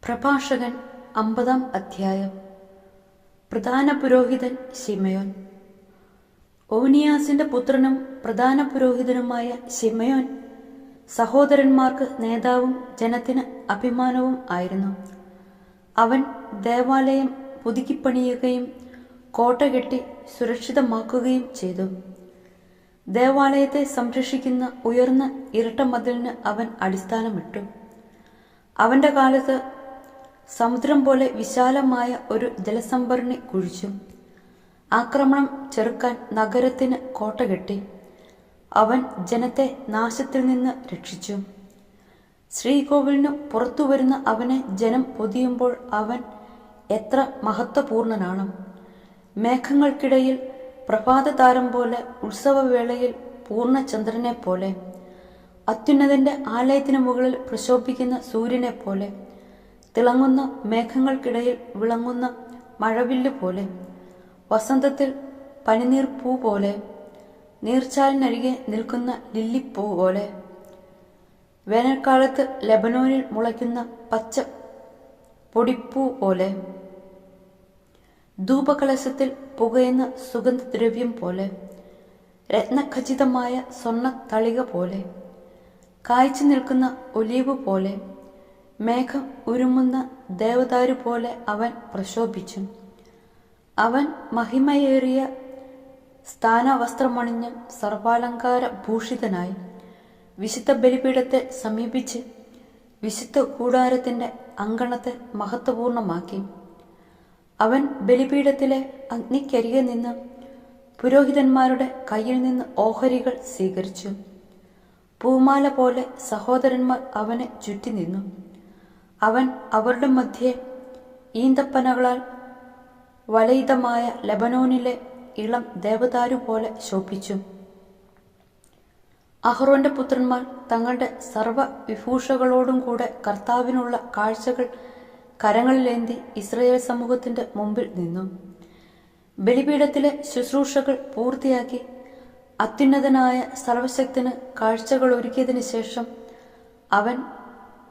പ്രഭാഷകൻ 50-ാം അധ്യായം. പ്രധാന പുരോഹിതൻ ശിമയോൻ. ഓനിയാസിന്റെ പുത്രനും പ്രധാന പുരോഹിതനുമായ ശിമയോൻ സഹോദരന്മാർക്ക് നേതാവും ജനത്തിന് അഭിമാനവും ആയിരുന്നു. അവൻ ദേവാലയം പുതുക്കിപ്പണിയുകയും കോട്ട കെട്ടി സുരക്ഷിതമാക്കുകയും ചെയ്തു. ദേവാലയത്തെ സംരക്ഷിക്കുന്ന ഉയർന്ന ഇരട്ട മതിലിന് അവൻ അടിസ്ഥാനമിട്ടു. അവന്റെ കാലത്ത് സമുദ്രം പോലെ വിശാലമായ ഒരു ജലസംഭരണി കുഴിച്ചു. ആക്രമണം ചെറുക്കാൻ നഗരത്തിന് കോട്ട കെട്ടി. അവൻ ജനത്തെ നാശത്തിൽ നിന്ന് രക്ഷിച്ചു. ശ്രീകോവിലിനു പുറത്തു വരുന്ന അവനെ ജനം പൊതിയുമ്പോൾ അവൻ എത്ര മഹത്വപൂർണനാണ്! മേഘങ്ങൾക്കിടയിൽ പ്രഭാതതാരം പോലെ, ഉത്സവവേളയിൽ പൂർണ്ണചന്ദ്രനെ പോലെ, അത്യുന്നതന്റെ ആലയത്തിന് മുകളിൽ പ്രശോഭിക്കുന്ന സൂര്യനെ പോലെ, തിളങ്ങുന്ന മേഘങ്ങൾക്കിടയിൽ വിളങ്ങുന്ന മഴവില്ല് പോലെ, വസന്തത്തിൽ പനിനീർപ്പൂ പോലെ, നീർച്ചാലിനരികെ നിൽക്കുന്ന ലില്ലിപ്പൂ പോലെ, വേനൽക്കാലത്ത് ലെബനോനിൽ മുളയ്ക്കുന്ന പച്ച പൊടിപ്പൂ പോലെ, ധൂപകലശത്തിൽ പുകയുന്ന സുഗന്ധദ്രവ്യം പോലെ, രത്നഖചിതമായ സ്വർണ്ണ തളിക പോലെ, കായ്ച്ചു നിൽക്കുന്ന ഒലീവ് പോലെ, മേഘം ഉരുമുന്ന ദേവദാരു പോലെ അവൻ പ്രശോഭിച്ചു. അവൻ മഹിമയേറിയ സ്ഥാനവസ്ത്രമണിഞ്ഞ് സർവാലങ്കാര ഭൂഷിതനായി വിശുദ്ധ ബലിപീഠത്തെ സമീപിച്ച് വിശുദ്ധ കൂടാരത്തിന്റെ അങ്കണത്തെ മഹത്വപൂർണമാക്കി. അവൻ ബലിപീഠത്തിലെ അഗ്നിക്കരികെ നിന്ന് പുരോഹിതന്മാരുടെ കയ്യിൽ നിന്ന് ഓഹരികൾ സ്വീകരിച്ചു. പൂമാല പോലെ സഹോദരന്മാർ അവനെ ചുറ്റി നിന്നു. അവൻ അവരുടെ മധ്യേ ഈന്തപ്പനകളാൽ വലയിതമായ ലെബനോനിലെ ഇളം ദേവദാരു പോലെ ശോഭിച്ചു. അഹ്റോന്റെ പുത്രന്മാർ തങ്ങളുടെ സർവ്വ വിഭൂഷകളോടും കൂടെ കർത്താവിനുള്ള കാഴ്ചകൾ കരങ്ങളിലേന്തി ഇസ്രായേൽ സമൂഹത്തിന്റെ മുമ്പിൽ നിന്നു. ബലിപീഠത്തിലെ ശുശ്രൂഷകൾ പൂർത്തിയാക്കി അത്യുന്നതനായ സർവശക്തന് കാഴ്ചകൾ ഒരുക്കിയതിനു ശേഷം അവൻ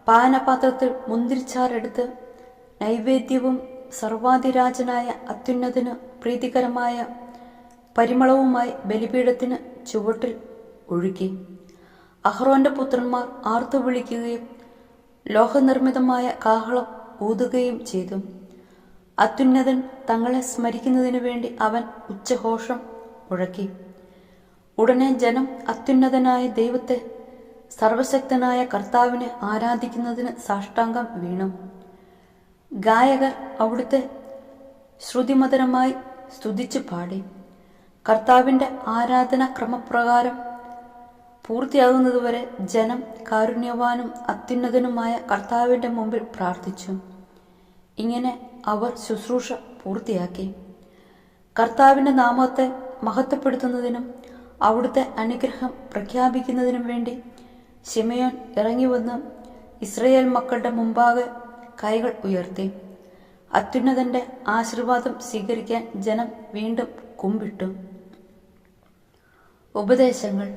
പാനപാത്രത്തിൽ മുന്തിരിച്ചാറെടുത്ത് നൈവേദ്യവും സർവാധിരാജനായ അത്യുന്നതന് പ്രീതികരമായ പരിമളവുമായി ബലിപീഠത്തിന് ചുവട്ടിൽ ഒഴുക്കി. അഹ്റോന്റെ പുത്രന്മാർ ആർത്തു വിളിക്കുകയും ലോഹനിർമ്മിതമായ കാഹളം ഊതുകയും ചെയ്തു. അത്യുന്നതൻ തങ്ങളെ സ്മരിക്കുന്നതിനു വേണ്ടി അവൻ ഉച്ചഘോഷം മുഴക്കി. ഉടനെ ജനം അത്യുന്നതനായ ദൈവത്തെ, സർവശക്തനായ കർത്താവിനെ ആരാധിക്കുന്നതിന് സാഷ്ടാംഗം വീണു. ഗായകർ അവിടുത്തെ ശ്രുതിമധുരമായി സ്തുതിച്ചു പാടി. കർത്താവിന്റെ ആരാധന ക്രമപ്രകാരം പൂർത്തിയാകുന്നതുവരെ ജനം കാരുണ്യവാനും അത്യുന്നതനുമായ കർത്താവിന്റെ മുമ്പിൽ പ്രാർത്ഥിച്ചു. ഇങ്ങനെ അവർ ശുശ്രൂഷ പൂർത്തിയാക്കി. കർത്താവിന്റെ നാമത്തെ മഹത്വപ്പെടുത്തുന്നതിനും അവിടുത്തെ അനുഗ്രഹം പ്രഖ്യാപിക്കുന്നതിനും വേണ്ടി ശിമയോൻ ഇറങ്ങിവന്ന് ഇസ്രായേൽ മക്കളുടെ മുമ്പാകെ കൈകൾ ഉയർത്തി. അത്യുന്നതന്റെ ആശീർവാദം സ്വീകരിക്കാൻ ജനം വീണ്ടും കുമ്പിട്ടു. ഉപദേശങ്ങൾ.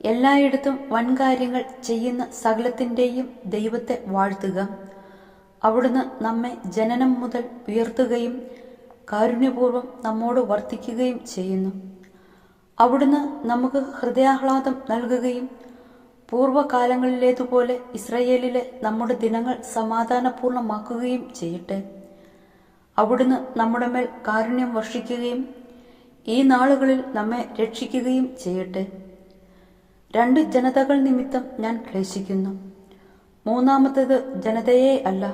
എല്ലായിടത്തും വൻകാര്യങ്ങൾ ചെയ്യുന്ന സകലത്തിൻ്റെയും ദൈവത്തെ വാഴ്ത്തുക. അവിടുന്ന് നമ്മെ ജനനം മുതൽ ഉയർത്തുകയും കാരുണ്യപൂർവ്വം നമ്മോട് വർത്തിക്കുകയും ചെയ്യുന്നു. അവിടുന്ന് നമുക്ക് ഹൃദയാഹ്ലാദം നൽകുകയും പൂർവ്വകാലങ്ങളിലേതുപോലെ ഇസ്രായേലിലെ നമ്മുടെ ദിനങ്ങൾ സമാധാനപൂർണമാക്കുകയും ചെയ്യട്ടെ. അവിടുന്ന് നമ്മുടെ മേൽ കാരുണ്യം വർഷിക്കുകയും ഈ നാളുകളിൽ നമ്മെ രക്ഷിക്കുകയും ചെയ്യട്ടെ. 2 ജനതകൾ നിമിത്തം ഞാൻ ക്ലേശിക്കുന്നു. മൂന്നാമത്തേത് ജനതയെ അല്ല,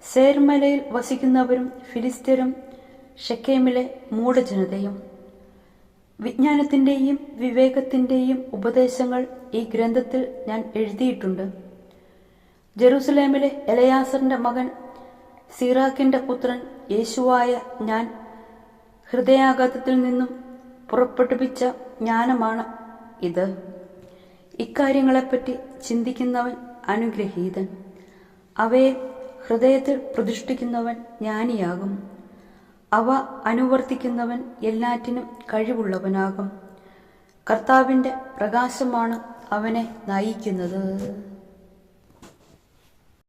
സേർമലയിൽ വസിക്കുന്നവരും ഫിലിസ്ത്യരും ഷെക്കേമിലെ മൂഢജനതയും. വിജ്ഞാനത്തിന്റെയും വിവേകത്തിന്റെയും ഉപദേശങ്ങൾ ഈ ഗ്രന്ഥത്തിൽ ഞാൻ എഴുതിയിട്ടുണ്ട്. ജെറുസലേമിലെ എലയാസറിന്റെ മകൻ സീറാക്കിന്റെ പുത്രൻ യേശുവായ ഞാൻ ഹൃദയാഘാതത്തിൽ നിന്നും പുറപ്പെടുവിച്ച ജ്ഞാനമാണ് ഇത്. ഇക്കാര്യങ്ങളെപ്പറ്റി ചിന്തിക്കുന്നവൻ അനുഗ്രഹീതൻ. അവയെ ഹൃദയത്തിൽ പ്രതിഷ്ഠിക്കുന്നവൻ ജ്ഞാനിയാകും. അവ അനുവർത്തിക്കുന്നവൻ എല്ലാറ്റിനും കഴിവുള്ളവനാകും. കർത്താവിന്റെ പ്രകാശമാണ് അവനെ നയിക്കുന്നത്.